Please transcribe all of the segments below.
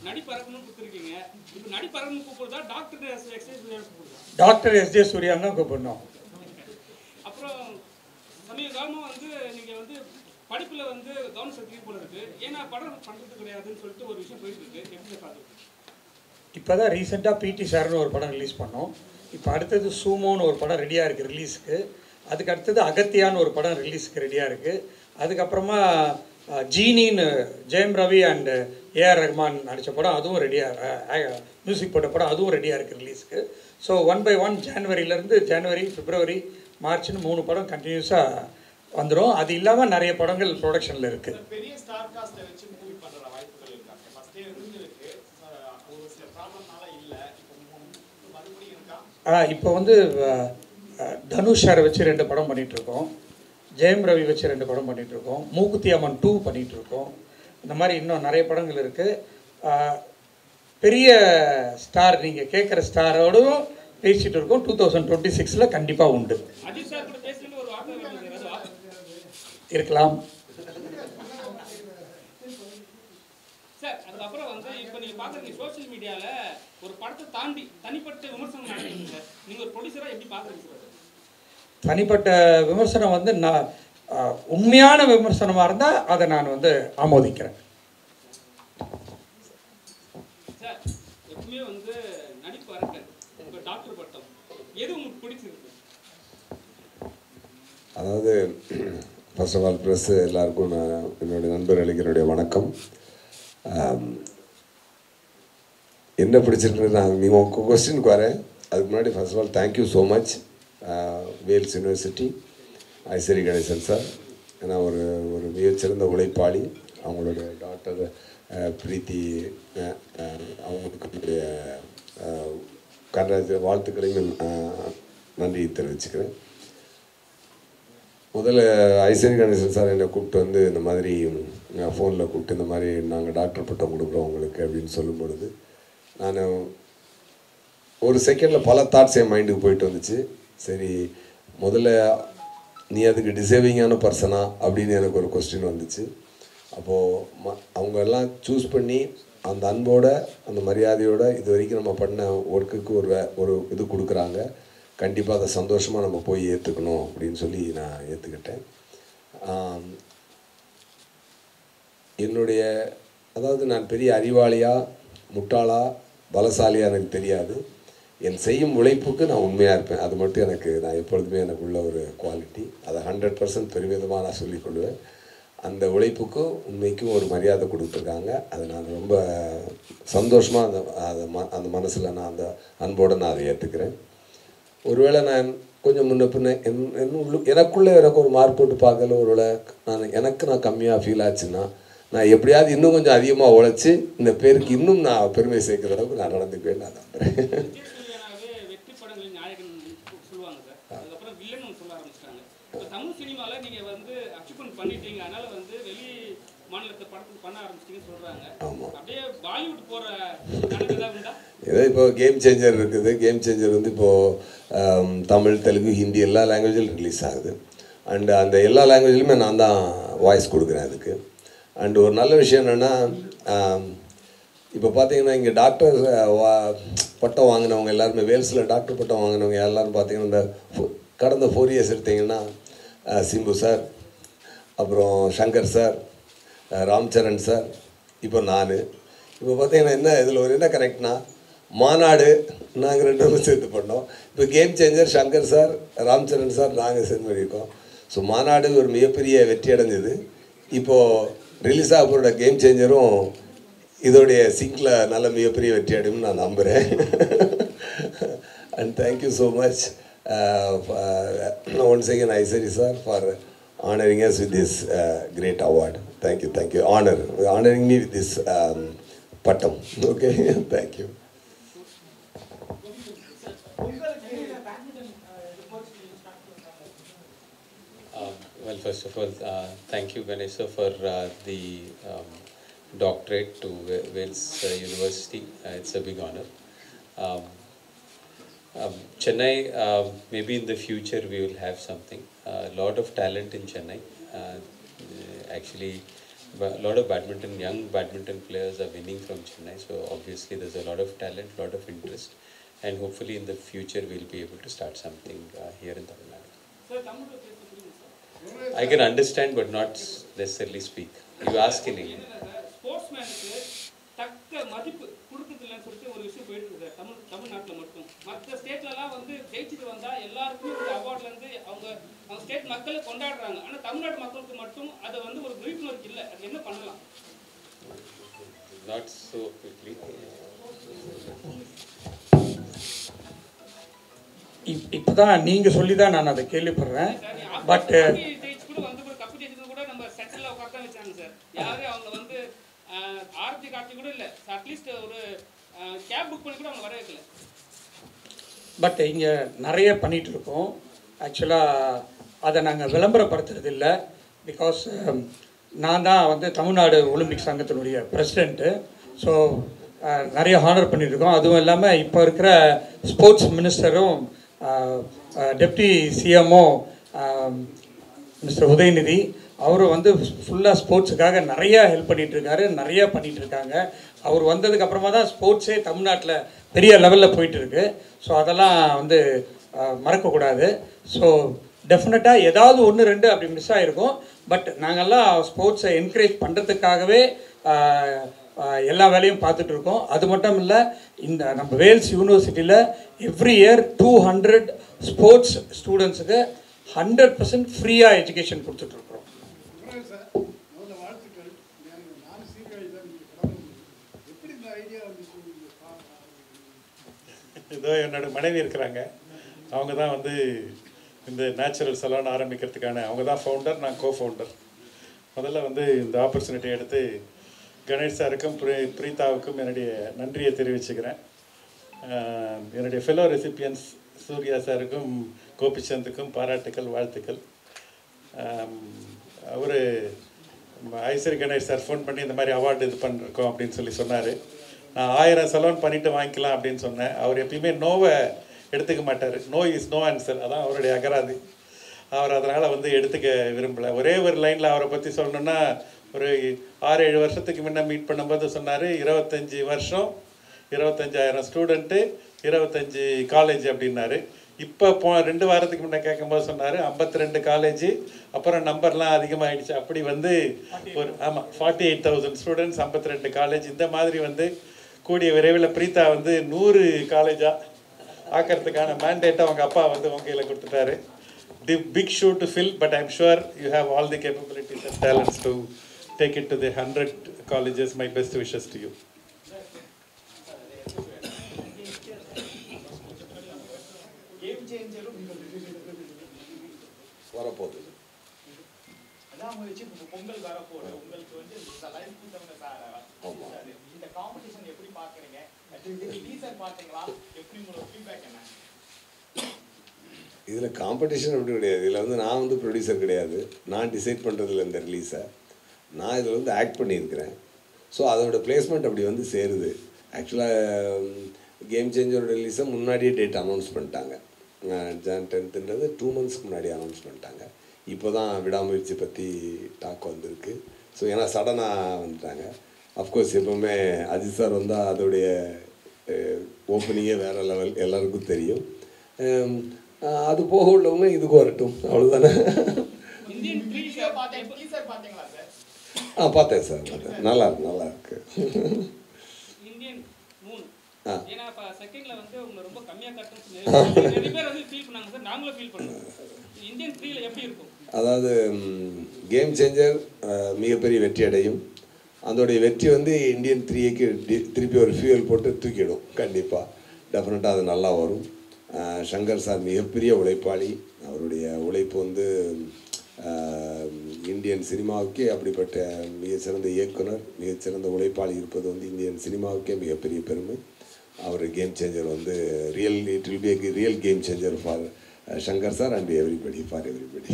நடிப்பறக்கணும் கொடுத்துருக்கீங்க. இப்போ நடிப்பறக்கணும் கூப்பிடுறதா doctor exercise கூப்பிடுறதா? Doctor SJ சூர்யான்னு தான் கூப்பிடணும். அப்புறம் சமீப காலமாக வந்து நீங்கள் வந்து படிப்பில் வந்து கவனம் செலுத்தி போல இருக்கு. ஏன்னா படம் பண்ணுறது கிடையாதுன்னு சொல்லிட்டு ஒரு விஷயம் போயிட்டு இருக்கு. எப்படி பார்க்குறது? இப்போ தான் ரீசெண்டாக பிடி சார்னு ஒரு படம் ரிலீஸ் பண்ணோம். இப்போ அடுத்தது சூமோன்னு ஒரு படம் ரெடியாக இருக்குது ரிலீஸுக்கு. அதுக்கு அடுத்தது அகத்தியான்னு ஒரு படம் ரிலீஸுக்கு ரெடியாக இருக்குது. அதுக்கப்புறமா ஜீனின்னு ஜெயம் ரவி அண்டு ஏஆர் ரஹ்மான் நடித்த படம் அதுவும் ரெடியாக, மியூசிக் போட்ட படம் அதுவும் ரெடியாக இருக்குது ரிலீஸுக்கு. ஸோ 1 by 1 ஜனவரி, பிப்ரவரி, மார்ச்னு 3 படம் கண்டினியூஸாக வந்துடும். அது இல்லாமல் நிறைய படங்கள் ப்ரொடக்ஷனில் இருக்குது. பெரிய ஸ்டார் காஸ்ட்டை வச்சு மூவி பண்ணுற வாய்ப்புகள் இருக்காங்க. ஃபர்ஸ்டே இருந்திருக்கு, ஒரு சில ப்ராப்ளம்னால இல்லை, இப்போ மறுபடியும் இருக்கா? இப்போ வந்து தனுஷ் சாரை வச்சு 2 படம் பண்ணிகிட்ருக்கோம். ஜெயம் ரவி வச்சு 2 படம் பண்ணிகிட்ருக்கோம். மூக்குத்தி அம்மன் 2 பண்ணிகிட்ருக்கோம். இந்த மாதிரி இன்னும் நிறைய படங்கள் இருக்குது. பெரிய ஸ்டார் நீங்கள் கேட்குற ஸ்டாரோடும் பேசிகிட்டு இருக்கோம். 2026 கண்டிப்பாக உண்டு. இருக்கலாம். சார் அதுக்கப்புறம் வந்து இப்போ நீங்கள் பார்க்குறீங்க சோஷியல் மீடியாவில் ஒரு படத்தை தாண்டி தனிப்பட்ட விமர்சனம் நடக்குதுங்க சார். நீங்கள் ஒரு ப்ரொடியூசராக எப்படி பார்க்குறீங்க சார்? தனிப்பட்ட விமர்சனம் வந்து நான் உண்மையான விமர்சனமாக இருந்தால் அதை நான் வந்து ஆமோதிக்கிறேன். சார் எப்பவுமே வந்து நடிப்பு அரக்கன் உங்கள் டாக்டர் பட்டம் எது உங்களுக்கு பிடிச்சிருக்கு? அதாவது ஃபர்ஸ்ட் ஆஃப் ஆல் ப்ரெஸ் எல்லாருக்கும் நான் என்னுடைய நண்பர்களுக்கு என்னுடைய வணக்கம். என்ன பிடிச்சிருக்கு நான் நீங்கள் உங்கள் கொஸ்டினுக்கு வரேன். அதுக்கு முன்னாடி first of all thank you so much Vels university Aishwari Ganesan sir. ஏன்னா ஒரு மிகச்சிறந்த உழைப்பாளி. அவங்களுடைய டாக்டர் பிரீத்தி அவங்களுக்கு கன்றாஜ் வாழ்த்துக்களையும் நன்றி தெரிவிச்சுக்கிறேன். முதல்ல ஐஸ்வரி கணேசன் சார் என்னை கூப்பிட்டு வந்து இந்த மாதிரி ஃபோனில் கூப்பிட்டு இந்த மாதிரி நாங்கள் டாக்டர் பட்டம் கொடுக்குறோம் உங்களுக்கு அப்படின்னு சொல்லும் பொழுது நான் ஒரு செகண்டில் பல தாட்ஸ் என் மைண்டுக்கு போயிட்டு வந்துச்சு. சரி, முதல்ல நீ அதுக்கு டிசர்விங்கான பர்சனா அப்படின்னு எனக்கு ஒரு கொஸ்டின் வந்துச்சு. அப்போது அவங்கெல்லாம் சூஸ் பண்ணி அந்த அன்போட அந்த மரியாதையோட இது வரைக்கும் நம்ம பண்ண ஒர்க்குக்கு ஒரு இது கொடுக்குறாங்க. கண்டிப்பாக அதை சந்தோஷமாக நம்ம போய் ஏற்றுக்கணும் அப்படின்னு சொல்லி நான் ஏற்றுக்கிட்டேன். என்னுடைய அதாவது நான் பெரிய அறிவாளியா முட்டாளா பலசாலியாக எனக்கு தெரியாது. என் செய்யும் உழைப்புக்கு நான் உண்மையாக இருப்பேன். அது மட்டும் நான் எப்பொழுதுமே எனக்குள்ள ஒரு குவாலிட்டி. அதை 100% பெருமிதமாக நான் சொல்லிக்கொள்வேன். அந்த உழைப்புக்கும் உண்மைக்கும் ஒரு மரியாதை கொடுத்துருக்காங்க. அதை நான் ரொம்ப சந்தோஷமாக அந்த மனசில் நான் அந்த அன்போடு நான் அதை ஏற்றுக்கிறேன். ஒருவேளை நான் கொஞ்சம் முன்ன பின்ன எனக்குள்ளே எனக்கு ஒரு மார்க் போட்டு பார்க்கல, ஒருவேளை நான் கம்மியாக ஃபீல் ஆச்சுன்னா நான் எப்படியாவது இன்னும் கொஞ்சம் அதிகமாக உழைச்சி இந்த பேருக்கு இன்னும் நான் பெருமை சேர்க்குற அளவுக்கு நான் நடந்துக்குவேன் நான் நம்புகிறேன். வெற்றி படங்களின் நாயகன் சொல்லுவாங்க சார். அதுக்கப்புறம் வில்லன் சொல்ல ஆரம்பிச்சிட்டாங்க. இப்போ தமிழ் சினிமாவில் நீங்கள் வந்து அச்சீவ்மெண்ட் பண்ணிட்டீங்க, அதனால வந்து வெளி மாநிலத்தை படத்துக்கு பண்ண ஆரம்பிச்சிட்டீங்கன்னு சொல்கிறாங்க. அப்படியே பாலிவுட் போகிற நடக்குதா உண்டா? ஏதோ இப்போ கேம் சேஞ்சர் இருக்குது. கேம் சேஞ்சர் வந்து இப்போது தமிழ், தெலுங்கு, ஹிந்தி எல்லா லாங்குவேஜிலும் ரிலீஸ் ஆகுது. அண்டு அந்த எல்லா லாங்குவேஜ்லையுமே நான் தான் வாய்ஸ் கொடுக்குறேன் அதுக்கு. அண்டு ஒரு நல்ல விஷயம் என்னென்னா, இப்போ பார்த்தீங்கன்னா இங்கே டாக்டர் பட்டம் வாங்கினவங்க எல்லாருமே, வேல்ஸில் டாக்டர் பட்டம் வாங்கினவங்க எல்லோரும் பார்த்தீங்கன்னா இந்த கடந்த 4 years எடுத்திங்கன்னா சிம்பு சார், அப்புறம் சங்கர் சார், ராம்சரண் சார், இப்போ நான். இப்போ பார்த்தீங்கன்னா என்ன கரெக்ட்னா மாநாடு நாங்கள் 2 பேரும் சேர்த்து பண்ணோம். இப்போ game changer Shankar sir, Ram Charan sir, நாங்கள் சேர்ந்து பண்ணியிருக்கோம். ஸோ மாநாடு ஒரு மிகப்பெரிய வெற்றி அடைஞ்சது. இப்போது ரிலீஸ் ஆக போகிற கேம் சேஞ்சரும் இதோடைய சிங்கில் நல்ல மிகப்பெரிய வெற்றி அடையும்னு நான் நம்புகிறேன். And thank you so much once again Ishari sir for honoring us with this great award. Thank you. Honoring me with this pattam. Okay, thank you. Well, first of all, thank you, Ganesha, for the doctorate to Wales University. It's a big honor. Chennai, maybe in the future we will have something. A lot of talent in Chennai. Actually, a lot of young badminton players are winning from Chennai. So obviously there's a lot of talent, lot of interest, and hopefully in the future we'll be able to start something here in Tamil Nadu. Sir தமிழ்ல பேச புரியுது sir. I can understand but not necessarily speak. You ask in English. ஸ்போர்ட்ஸ்மேனுக்கு தக்க மதிப்பு கொடுக்குறதில்லன்னு சொல்லிட்டு ஒரு விஷயம் போயிட்டு இருக்கு சார் தமிழ்நாட்டில் மட்டும். மற்ற ஸ்டேட்லலாம் வந்து ஜெயிச்சுட்டு வந்தால் எல்லாருக்குமே ஒரு அவார்ட்லேருந்து அவங்க ஸ்டேட் மக்களை கொண்டாடுறாங்க. ஆனால் தமிழ்நாட்டு மக்களுக்கு மட்டும் அதை வந்து ஒரு விழிப்புணர்வு இல்லை. அது என்ன பண்ணலாம்? Not so quickly. இப்போ தான் நீங்கள் சொல்லி தான் நான் அதை கேள்விப்படுறேன். பட் ஜெயிச்சு கூட வந்து ஒரு கப்பு ஜெயிச்சது கூட நம்ம சென்டரில் உட்காந்து வச்சாங்க சார். யாரும் அவங்க வந்து ஆர்த்தி காட்சி கூட இல்லை. அட்லீஸ்ட் ஒரு கேப் புக் பண்ணி கூட அவங்க வர வைக்கல. பட் இங்கே நிறைய பண்ணிகிட்டு இருக்கோம். ஆக்சுவலாக அதை நாங்கள் விளம்பரப்படுத்துறது இல்லை. பிகாஸ் நான் தான் வந்து தமிழ்நாடு ஒலிம்பிக் சங்கத்தினுடைய பிரசிடெண்ட்டு. ஸோ நிறைய ஹானர் பண்ணியிருக்கோம். அதுவும் இல்லாமல் இப்போ இருக்கிற ஸ்போர்ட்ஸ் மினிஸ்டரும் டெப்டி சிஎம்ஓ மிஸ்டர் உதயநிதி அவரும் வந்து ஃபுல்லாக ஸ்போர்ட்ஸுக்காக நிறையா ஹெல்ப் பண்ணிகிட்ருக்காரு, நிறையா பண்ணிகிட்ருக்காங்க. அவர் வந்ததுக்கப்புறமா தான் ஸ்போர்ட்ஸே தமிழ்நாட்டில் பெரிய லெவலில் போயிட்டுருக்கு. ஸோ அதெல்லாம் வந்து மறக்கக்கூடாது. ஸோ டெஃபினட்டாக ஏதாவது 1-2 அப்படி மிஸ் ஆகிருக்கும். பட் நாங்கள்லாம் ஸ்போர்ட்ஸை என்கரேஜ் பண்ணுறதுக்காகவே எல்லா வேலையும் பார்த்துட்ருக்கோம். அது மட்டும் இல்லை, இந்த நம்ம வேல்ஸ் யூனிவர்சிட்டியில் எவ்ரி இயர் 200 ஸ்போர்ட்ஸ் ஸ்டூடெண்ட்ஸுக்கு 100% ஃப்ரீயாக எஜுகேஷன் கொடுத்துட்ருக்குறோம். இதோ என்னோட மனைவி இருக்கிறாங்க. அவங்க தான் வந்து இந்த நேச்சுரல் சலான் ஆரம்பிக்கிறதுக்கான அவங்க தான் ஃபவுண்டர், நான் கோ-ஃபவுண்டர். முதல்ல வந்து இந்த ஆப்பர்ச்சுனிட்டி எடுத்து கணேஷ் சாருக்கும் பிரீதாவுக்கும் என்னுடைய நன்றியை தெரிவிச்சுக்கிறேன். என்னுடைய ஃபெலோ ரெசிபியன்ஸ் சூர்யா சாருக்கும் கோபிச்சந்துக்கும் பாராட்டுக்கள், வாழ்த்துக்கள். அவர் ஐஸ்வரி கணேஷ் சார் ஃபோன் பண்ணி இந்த மாதிரி அவார்டு இது பண்ணிருக்கோம் அப்படின்னு சொல்லி சொன்னார். நான் 1000 சலோன் பண்ணிவிட்டு வாங்கிக்கலாம் அப்படின்னு சொன்னேன். அவர் எப்பயுமே நோவை எடுத்துக்க மாட்டார். நோ இஸ் நோ ஆன்சர், அதான் அவருடைய அகராதி. அவர் அதனால் வந்து எடுத்துக்க விரும்பலை. ஒரே ஒரு லைனில் அவரை பற்றி சொல்லணுன்னா, ஒரு 6-7 வருஷத்துக்கு முன்னே மீட் பண்ணும்போது சொன்னார், 25 வருஷம் 25,000 ஸ்டூடெண்ட்டு 25 காலேஜ் அப்படின்னாரு. இப்போ 2 வாரத்துக்கு முன்னே கேட்கும்போது சொன்னார் 52 காலேஜ், அப்புறம் நம்பர்லாம் அதிகமாகிடுச்சு. அப்படி வந்து ஒரு 48,000 ஸ்டூடெண்ட்ஸ் 52 காலேஜ். இந்த மாதிரி வந்து கூடிய விரைவில் பிரீதா வந்து 100 காலேஜாக ஆக்கிறதுக்கான மேண்டேட்டை அவங்க அப்பா வந்து உங்க கையில் கொடுத்துட்டாரு. The big shoe to fill, but I am sure you have all the capabilities and talents to take it to the 100 colleges. My best wishes to you. Game சேஞ்சரும் வரப்போகுது. அதான் முயற்சி. பொங்கல் வரப்போகுது. உங்களுக்கு வந்து லைஃப் கொடுத்தவங்க இந்த காம்படிஷன் எப்படி பார்க்குறீங்க? டீசர் பார்த்தீங்களா? எப்படி உங்களோட ஃபீட்பேக் என்ன? இதில் காம்படிஷன் அப்படி கிடையாது. இதில் வந்து நான் வந்து ப்ரொடியூசர் கிடையாது. நான் டிசைட் பண்ணுறதில்ல இந்த ரிலீஸை. நான் இதில் வந்து ஆக்ட் பண்ணியிருக்கிறேன். ஸோ அதோடய பிளேஸ்மெண்ட் அப்படி வந்து சேருது. ஆக்சுவலாக கேம் சேஞ்சரோட ரிலீஸை முன்னாடியே டேட் அனௌன்ஸ் பண்ணிட்டாங்க. Jan 10th 2 months முன்னாடி அனௌன்ஸ் பண்ணிட்டாங்க. இப்போ தான் விடாமுயற்சி பற்றி டாக் வந்திருக்கு. ஸோ ஏன்னா சடனாக வந்துட்டாங்க. அஃப்கோர்ஸ் எப்போவுமே அஜித் சார் வந்தால் அதோடைய ஓப்பனிங்கே வேறு லெவல், எல்லாருக்கும் தெரியும். அது போக உள்ளவங்க இதுக்கு வரட்டும், அவ்வளோதானே. பார்த்தேன் சார், பார்த்தேன். நல்லா இருக்கு. இந்தியன் 3 ஏன்னா இப்ப செகண்ட்ல வந்து உங்க ரொம்ப கம்மியா கட்டணும் நிறைய பேர் வந்து ஃபீல் பண்ணாங்க சார். நாங்களும் ஃபீல் பண்ணோம். இந்தியன் 3ல எப்படி இருக்கும்? அதாவது கேம் சேஞ்சர் மிகப்பெரிய வெற்றி அடையும். அதோடைய வெற்றி வந்து இந்தியன் 3க்கு திருப்பி ஒரு ஃபியூயல் போட்டு தூக்கிடும். கண்டிப்பாக டெஃபினட்டாக அது நல்லா வரும். சங்கர் சார் மிகப்பெரிய உழைப்பாளி. அவருடைய உழைப்பு வந்து இந்தியன் சினிமாவுக்கே அப்படிப்பட்ட மிகச்சிறந்த இயக்குனர், மிகச்சிறந்த உழைப்பாளி இருப்பது வந்து இந்தியன் சினிமாவுக்கே மிகப்பெரிய பெருமை. அவர் கேம் சேஞ்சர் வந்து it will be a real game changer for Shankar sir and everybody, for everybody.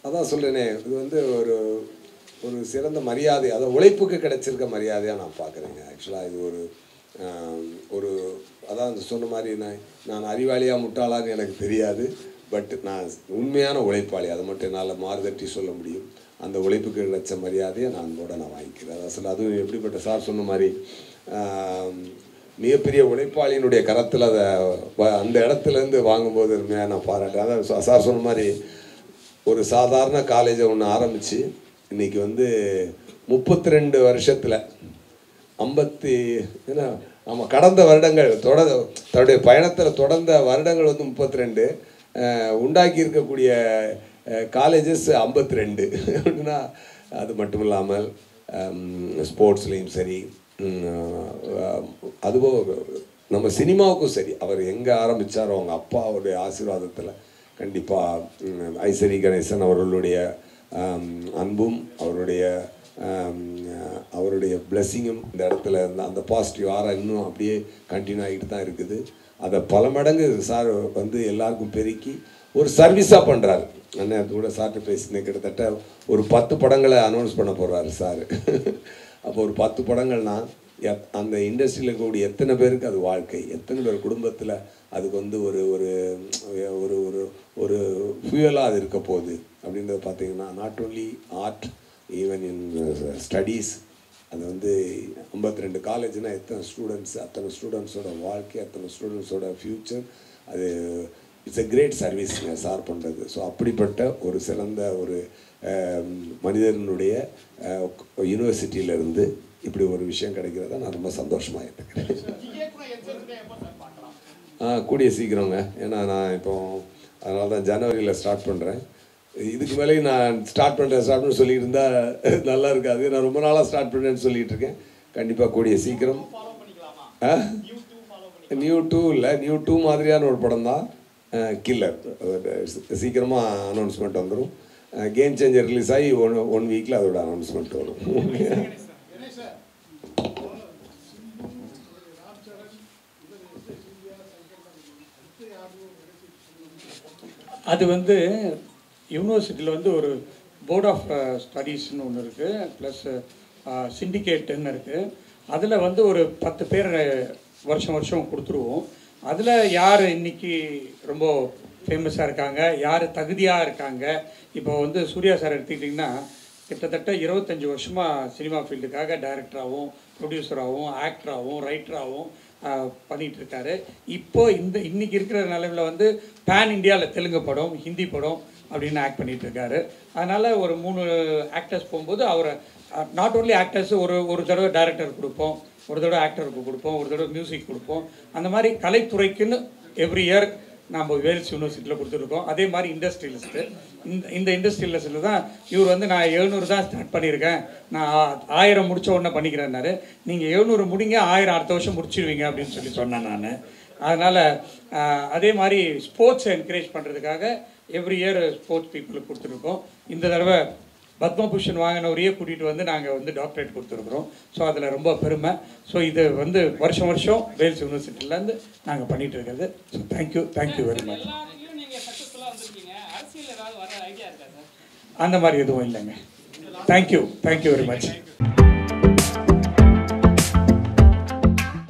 அதான் சொல்கிறேனே, இது வந்து ஒரு சிறந்த மரியாதை, அதாவது உழைப்புக்கு கிடைச்சிருக்க மரியாதையாக நான் பார்க்குறேங்க. ஆக்சுவலாக இது ஒரு அதான் சொன்ன மாதிரி நான் அறிவாளியா முட்டாளான்னு எனக்கு தெரியாது. பட் நான் உண்மையான உழைப்பாளி, அதை மட்டும் என்னால் மாறுதட்டி சொல்ல முடியும். அந்த உழைப்புக்கு கிடைச்ச மரியாதையை நான் அன்போட நான் வாங்கிக்கிறேன். அசல் அதுவும் எப்படிப்பட்ட சார் சொன்ன மாதிரி மிகப்பெரிய உழைப்பாளியினுடைய கரத்தில் அதை அந்த இடத்துலேருந்து வாங்கும்போது நான் பாராட்டேன். அதான் சார் சொன்ன மாதிரி ஒரு சாதாரண காலேஜை ஒன்று ஆரம்பித்து இன்றைக்கி வந்து 32 வருஷத்தில் 50 ஏன்னா நம்ம கடந்த வருடங்கள் தன்னுடைய பயணத்தில் தொடர்ந்த வருடங்கள் வந்து 32, உண்டாக்கி இருக்கக்கூடிய காலேஜஸ் 52 அப்படின்னா அது மட்டும் இல்லாமல் ஸ்போர்ட்ஸ்லேயும் சரி, அதுவும் நம்ம சினிமாவுக்கும் சரி, அவர் எங்கே ஆரம்பித்தாரோ அவங்க அப்பாவுடைய ஆசீர்வாதத்தில் கண்டிப்பாக ஐசரி கணேசன் அவர்களுடைய அன்பும் அவருடைய பிளெஸ்ஸிங்கும் இந்த இடத்துல இருந்தால் அந்த பாசிட்டிவ் ஆரா இன்னும் அப்படியே கண்டினியூ ஆகிட்டு தான் இருக்குது. அதை பல மடங்கு சார் வந்து எல்லாருக்கும் பெருக்கி ஒரு சர்வீஸாக பண்ணுறாரு. அண்ணன் அது கூட சார்ட்டு பேசினேன், கிட்டத்தட்ட ஒரு 10 படங்களை அனௌன்ஸ் பண்ண போகிறாரு சார். அப்போ ஒரு 10 படங்கள்னா அந்த இண்டஸ்ட்ரியில் இருக்கக்கூடிய எத்தனை பேருக்கு அது வாழ்க்கை, எத்தனை பேர் குடும்பத்தில் அதுக்கு வந்து ஒரு ஒரு ஒரு ஒரு ஒரு ஃபியூயலாக அது இருக்க போகுது அப்படின்றத பார்த்தீங்கன்னா, not only art, even in studies. அது வந்து 52 காலேஜ்னால் எத்தனை ஸ்டூடெண்ட்ஸ், அத்தனை ஸ்டூடெண்ட்ஸோட வாழ்க்கை, அத்தனை ஸ்டூடெண்ட்ஸோட ஃப்யூச்சர், அது இட்ஸ் எ கிரேட் சர்வீஸுங்க சார் பண்ணுறது. ஸோ அப்படிப்பட்ட ஒரு சிறந்த ஒரு மனிதனுடைய யூனிவர்சிட்டியிலேருந்து இப்படி ஒரு விஷயம் கிடைக்கிறத நான் ரொம்ப சந்தோஷமாக எடுத்துக்கிறேன். கூடிய சீக்கிரங்க, ஏன்னா நான் இப்போ அதனால தான் ஜனவரியில் ஸ்டார்ட் பண்ணுறேன். இதுக்கு மேலே நான் ஸ்டார்ட் பண்ணுறேன்னு சொல்லிட்டு இருந்தால் நல்லா இருக்காது. நான் ரொம்ப நாளாக ஸ்டார்ட் பண்ணுறேன்னு சொல்லிட்டு இருக்கேன். கண்டிப்பாக கூடிய சீக்கிரம் நியூ 2 இல்லை, நியூ 2 மாதிரியான ஒரு படம் தான் கில்லர். சீக்கிரமாக அனௌன்ஸ்மெண்ட் வந்துடும். கேம் சேஞ்சர் ரிலீஸ் ஆகி ஒன் வீக்கில் அதோட அனௌன்ஸ்மெண்ட் வரும். அது வந்து யூனிவர்சிட்டியில் வந்து ஒரு போர்ட் ஆஃப் ஸ்டடீஸ்னு ஒன்று இருக்குது, ப்ளஸ் சிண்டிகேட்டுன்னு இருக்குது. அதில் வந்து ஒரு 10 பேர் வருஷம் கொடுத்துருவோம். அதில் யார் இன்றைக்கி ரொம்ப ஃபேமஸாக இருக்காங்க, யார் தகுதியாக இருக்காங்க. இப்போ வந்து சூர்யா சார் எடுத்துக்கிட்டிங்கன்னா கிட்டத்தட்ட 25 வருஷமாக சினிமா ஃபீல்டுக்காக டைரக்டராகவும் ப்ரொடியூசராகவும் ஆக்டராகவும் ரைட்டராகவும் பண்ணிகிட்ருக்காரு. இப்போ இன்றைக்கி இருக்கிற நிலையில் வந்து பேன் இண்டியாவில் தெலுங்கு படம், ஹிந்தி படம் அப்படின்னு ஆக்ட் பண்ணிகிட்ருக்காரு. அதனால் ஒரு 3 ஆக்டர்ஸ் போகும்போது அவரை நாட் ஓன்லி ஆக்டர்ஸ் ஒரு தடவை டைரக்டர் கொடுப்போம், ஒரு தடவை ஆக்டருக்கு கொடுப்போம், ஒரு தடவை மியூசிக் கொடுப்போம். அந்த மாதிரி கலைத்துறைக்குன்னு எவ்ரி இயர் நம்ம வேல்ஸ் யூனிவர்சிட்டியில் கொடுத்துருக்கோம். அதே மாதிரி இண்டஸ்ட்ரியலிஸ்ட்டு இந்த இண்டஸ்ட்ரியலிஸ்ட்டில் தான் இவர் வந்து நான் 700 தான் ஸ்டார்ட் பண்ணியிருக்கேன், நான் 1000 முடித்த உடனே பண்ணிக்கிறேன்னாரு. நீங்கள் 700 முடிங்க, 1000 அடுத்த வருஷம் முடிச்சிடுவீங்க அப்படின்னு சொன்னேன் நான். அதனால் அதே மாதிரி ஸ்போர்ட்ஸை என்கரேஜ் பண்ணுறதுக்காக எவ்ரி இயர் ஸ்போர்ட்ஸ் பீப்புளுக்கு கொடுத்துருக்கோம். இந்த தடவை பத்மபூஷன் வாங்கினவரையே கூட்டிகிட்டு வந்து நாங்கள் வந்து டாக்டரேட் கொடுத்துருக்குறோம். ஸோ அதில் ரொம்ப பெருமை. ஸோ இது வந்து வருஷம் வேல்ஸ் யூனிவர்சிட்டிலேருந்து நாங்கள் பண்ணிகிட்டு இருக்கிறது. So thank you very much. அந்த மாதிரி எதுவும் இல்லைங்க. Thank you very much.